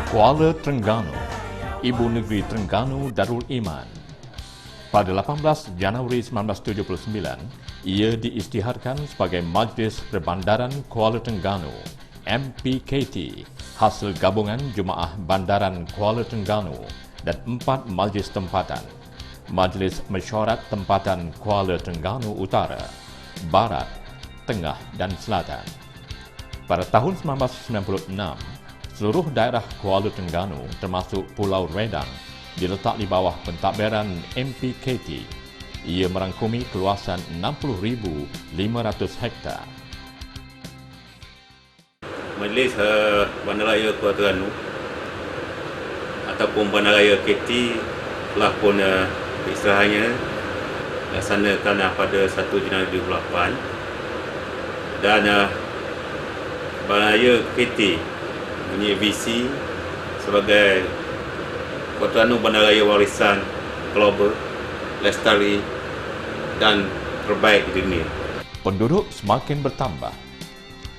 Kuala Terengganu, Ibu Negeri Terengganu Darul Iman. Pada 18 Januari 1979, ia diisytiharkan sebagai Majlis Perbandaran Kuala Terengganu, MPKT, hasil gabungan Jemaah Bandaran Kuala Terengganu dan 4 majlis tempatan. Majlis Mesyuarat Tempatan Kuala Terengganu Utara, Barat, Tengah dan Selatan. Pada tahun 1996, seluruh daerah Kuala Terengganu termasuk Pulau Redang diletak di bawah pentadbiran MPKT. Ia merangkumi keluasan 60,500 hektar. Majlis Bandaraya Kuala Terengganu ataupun Bandaraya KT telah pun istilahnya dilaksanakan pada 1 Januari 2008 dan Bandaraya KT mempunyai visi sebagai Kuala Terengganu Bandaraya Warisan Global, Lestari dan terbaik di dunia. Penduduk semakin bertambah,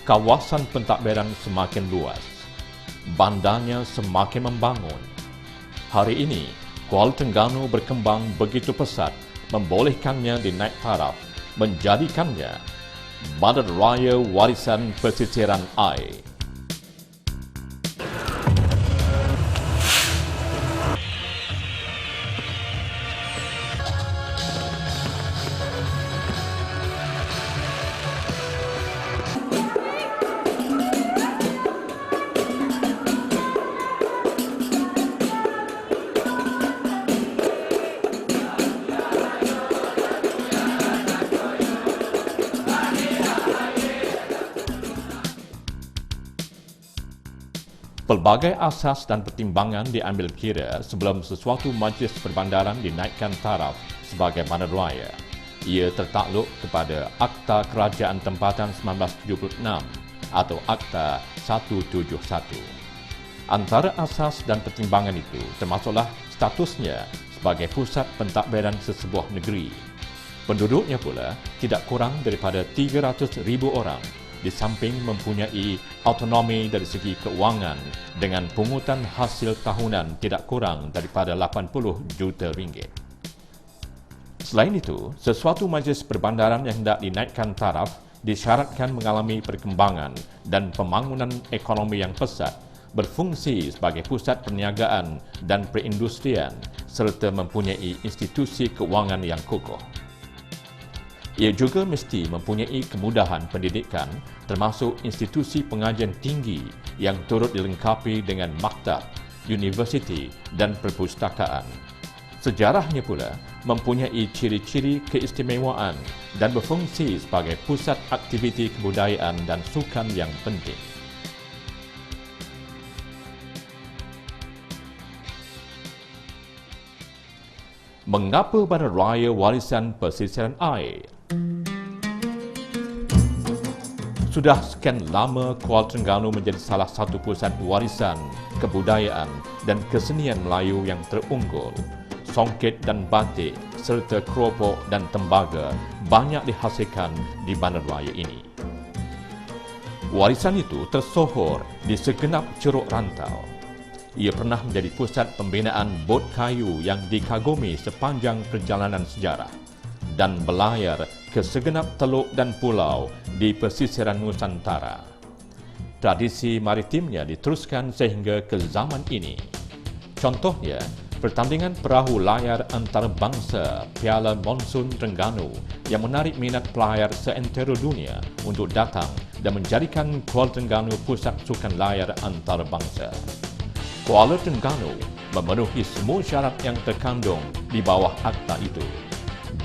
kawasan pentadbiran semakin luas, bandarnya semakin membangun. Hari ini, Kuala Terengganu berkembang begitu pesat, membolehkannya dinaik taraf, menjadikannya Bandar Raya Warisan Pesisiran Air. Pelbagai asas dan pertimbangan diambil kira sebelum sesuatu majlis perbandaran dinaikkan taraf sebagai bandar raya. Ia tertakluk kepada Akta Kerajaan Tempatan 1976 atau Akta 171. Antara asas dan pertimbangan itu termasuklah statusnya sebagai pusat pentadbiran sesebuah negeri. Penduduknya pula tidak kurang daripada 300,000 orang, di samping mempunyai autonomi dari segi keuangan dengan pungutan hasil tahunan tidak kurang daripada 80 juta ringgit. Selain itu, sesuatu majlis perbandaran yang hendak dinaikkan taraf disyaratkan mengalami perkembangan dan pembangunan ekonomi yang pesat, berfungsi sebagai pusat perniagaan dan perindustrian serta mempunyai institusi keuangan yang kukuh. Ia juga mesti mempunyai kemudahan pendidikan termasuk institusi pengajian tinggi yang turut dilengkapi dengan maktab, universiti dan perpustakaan. Sejarahnya pula mempunyai ciri-ciri keistimewaan dan berfungsi sebagai pusat aktiviti kebudayaan dan sukan yang penting. Mengapa Bandar Raya Warisan Pesisiran Air? Sudah sekian lama Kuala Terengganu menjadi salah satu pusat warisan, kebudayaan dan kesenian Melayu yang terunggul. Songket dan batik serta keropok dan tembaga banyak dihasilkan di bandar raya ini. Warisan itu tersohor di segenap ceruk rantau. Ia pernah menjadi pusat pembinaan bot kayu yang dikagumi sepanjang perjalanan sejarah dan berlayar ke segenap teluk dan pulau di pesisiran Nusantara. Tradisi maritimnya diteruskan sehingga ke zaman ini. Contohnya, pertandingan perahu layar antarabangsa Piala Monsun Terengganu yang menarik minat pelayar seantero dunia untuk datang dan menjadikan Kuala Terengganu pusat sukan layar antarabangsa. Kuala Terengganu memenuhi semua syarat yang terkandung di bawah akta itu.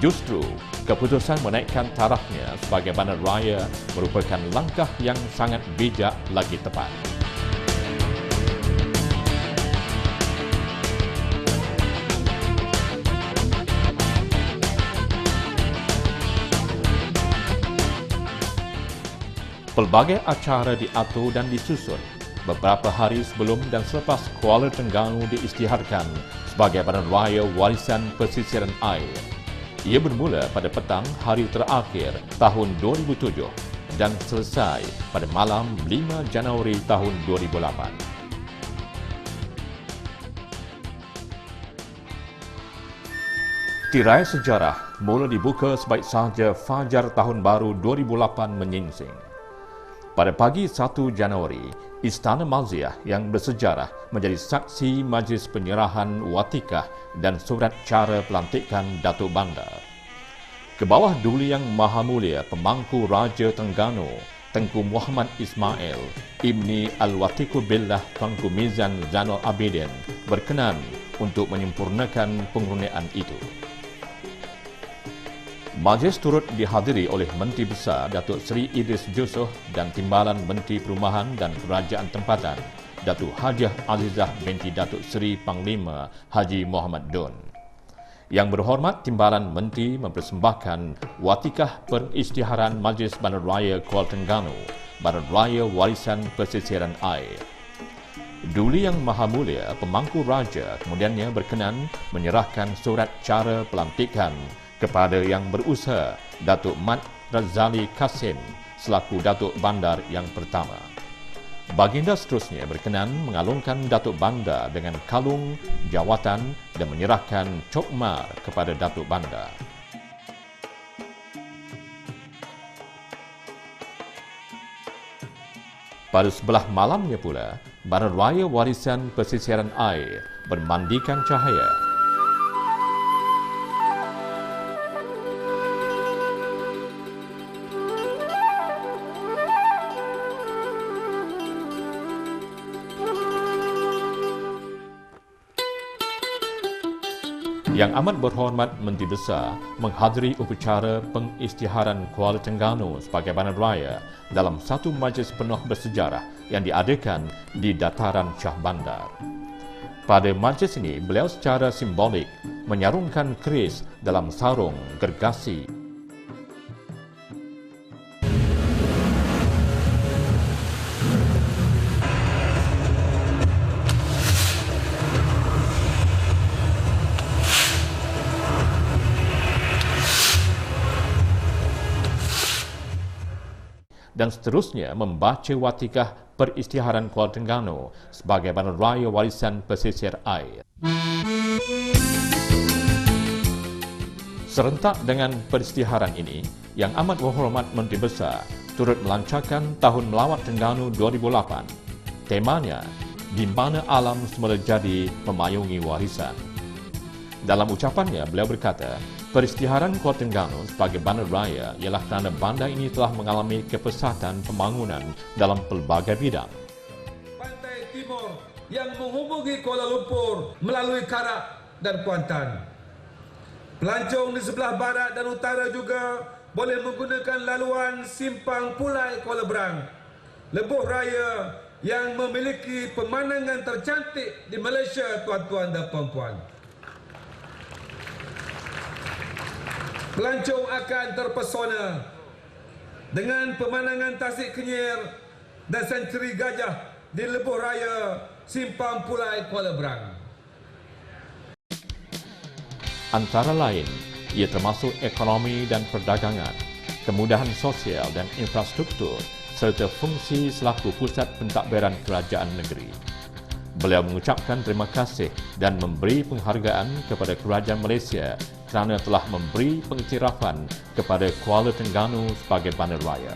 Justru, keputusan menaikkan tarafnya sebagai bandar raya merupakan langkah yang sangat bijak lagi tepat. Pelbagai acara diatur dan disusun beberapa hari sebelum dan selepas Kuala Terengganu diisytiharkan sebagai bandar raya warisan pesisiran air. Ia bermula pada petang hari terakhir tahun 2007 dan selesai pada malam 5 Januari tahun 2008. Tirai sejarah mula dibuka sebaik sahaja Fajar Tahun Baru 2008 menyingsing. Pada pagi 1 Januari, Istana Malziah yang bersejarah menjadi saksi majlis penyerahan watikah dan surat cara pelantikan Datuk Bandar. Ke bawah Duli Yang Maha Mulia Pemangku Raja Terengganu, Tengku Muhammad Ismail, Ibni Al-Watiku Billah Tuanku Mizan Zainal Abidin berkenan untuk menyempurnakan pengurnian itu. Majlis turut dihadiri oleh Menteri Besar Datuk Seri Idris Jusoh dan Timbalan Menteri Perumahan dan Kerajaan Tempatan Datuk Hajiah Azizah binti Datuk Seri Panglima Haji Muhammad Dun. Yang berhormat Timbalan Menteri mempersembahkan watikah pengisytiharan Majlis Bandaraya Kuala Terengganu, Bandaraya Warisan Pesisiran Air. Duli Yang Maha Mulia Pemangku Raja kemudiannya berkenan menyerahkan surat cara pelantikan kepada yang berusaha Datuk Mat Razali Kasim selaku Datuk Bandar yang pertama. Baginda seterusnya berkenan mengalungkan Datuk Bandar dengan kalung jawatan dan menyerahkan cokmar kepada Datuk Bandar. Pada sebelah malamnya pula, Bandaraya Warisan Pesisiran Air bermandikan cahaya. Yang amat berhormat Menteri Besar menghadiri upacara pengisytiharan Kuala Terengganu sebagai Bandaraya dalam satu majlis penuh bersejarah yang diadakan di dataran Shah Bandar. Pada majlis ini, beliau secara simbolik menyarungkan keris dalam sarung gergasi. Dan seterusnya membaca watikah perisytiharan Kuala Terengganu sebagai Bandaraya Warisan Pesisir Air. Serentak dengan perisytiharan ini, Yang Amat Berhormat Menteri Besar turut melancarkan Tahun Melawat Terengganu 2008. Temanya, di mana alam semula jadi memayungi warisan. Dalam ucapannya, beliau berkata, perisytiharan Kuala Terengganu sebagai Bandaraya ialah kerana bandar ini telah mengalami kepesatan pembangunan dalam pelbagai bidang. Pantai Timur yang menghubungi Kuala Lumpur melalui Karak dan Kuantan. Pelancong di sebelah barat dan utara juga boleh menggunakan laluan Simpang Pulai Kuala Berang. Lebuh raya yang memiliki pemandangan tercantik di Malaysia, tuan-tuan dan puan-puan. Pelancong akan terpesona dengan pemandangan Tasik Kenyir dan Senturi Gajah di lebuh raya Simpang Pulai Kuala Berang. Antara lain, ia termasuk ekonomi dan perdagangan, kemudahan sosial dan infrastruktur, serta fungsi selaku pusat pentadbiran kerajaan negeri. Beliau mengucapkan terima kasih dan memberi penghargaan kepada Kerajaan Malaysia kerana telah memberi pengiktirafan kepada Kuala Terengganu sebagai Bandaraya.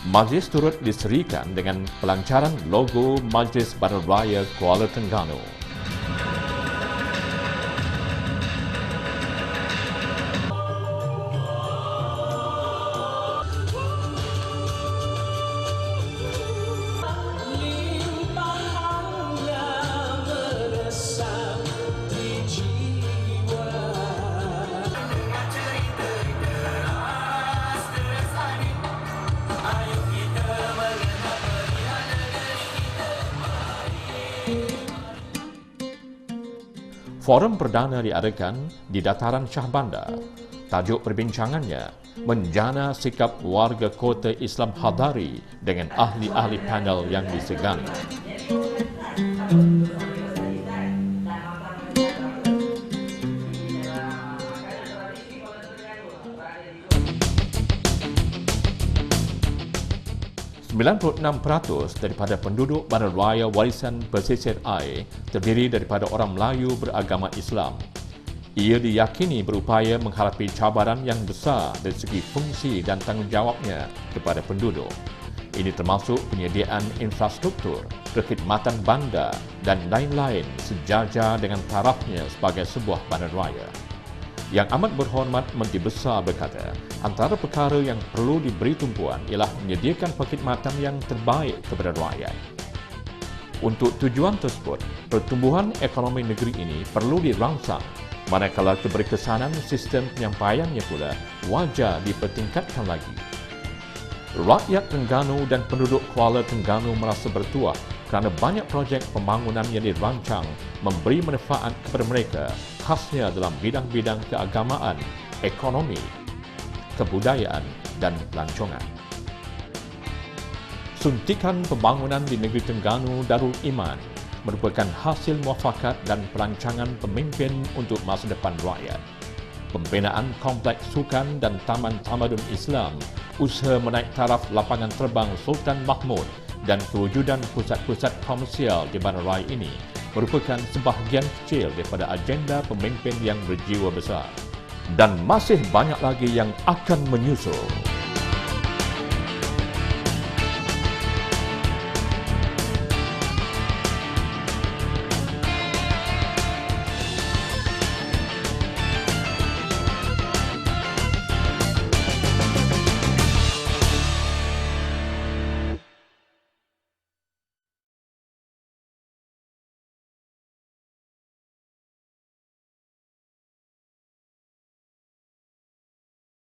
Majlis turut diserikan dengan pelancaran logo Majlis Bandaraya Kuala Terengganu. Forum perdana diadakan di dataran Shah Bandar. Tajuk perbincangannya, menjana sikap warga kota Islam Hadari dengan ahli-ahli panel yang disegani. 96% daripada penduduk Bandaraya Warisan Pesisir Air terdiri daripada orang Melayu beragama Islam. Ia diyakini berupaya menghadapi cabaran yang besar dari segi fungsi dan tanggungjawabnya kepada penduduk. Ini termasuk penyediaan infrastruktur, perkhidmatan bandar dan lain-lain sejajar dengan tarafnya sebagai sebuah bandaraya. Yang amat berhormat Menteri Besar berkata, antara perkara yang perlu diberi tumpuan ialah menyediakan perkhidmatan yang terbaik kepada rakyat. Untuk tujuan tersebut, pertumbuhan ekonomi negeri ini perlu dirangsang, manakala keberkesanan sistem penyampaiannya pula wajar dipertingkatkan lagi. Rakyat Terengganu dan penduduk Kuala Terengganu merasa bertuah kerana banyak projek pembangunan yang dirancang memberi manfaat kepada mereka, khasnya dalam bidang-bidang keagamaan, ekonomi, kebudayaan dan pelancongan. Suntikan pembangunan di negeri Terengganu Darul Iman merupakan hasil muafakat dan perancangan pemimpin untuk masa depan rakyat. Pembinaan kompleks sukan dan taman tamadun Islam, usaha menaik taraf lapangan terbang Sultan Mahmud dan kewujudan pusat-pusat komersial di bandaraya ini merupakan sebahagian kecil daripada agenda pemimpin yang berjiwa besar. Dan masih banyak lagi yang akan menyusul.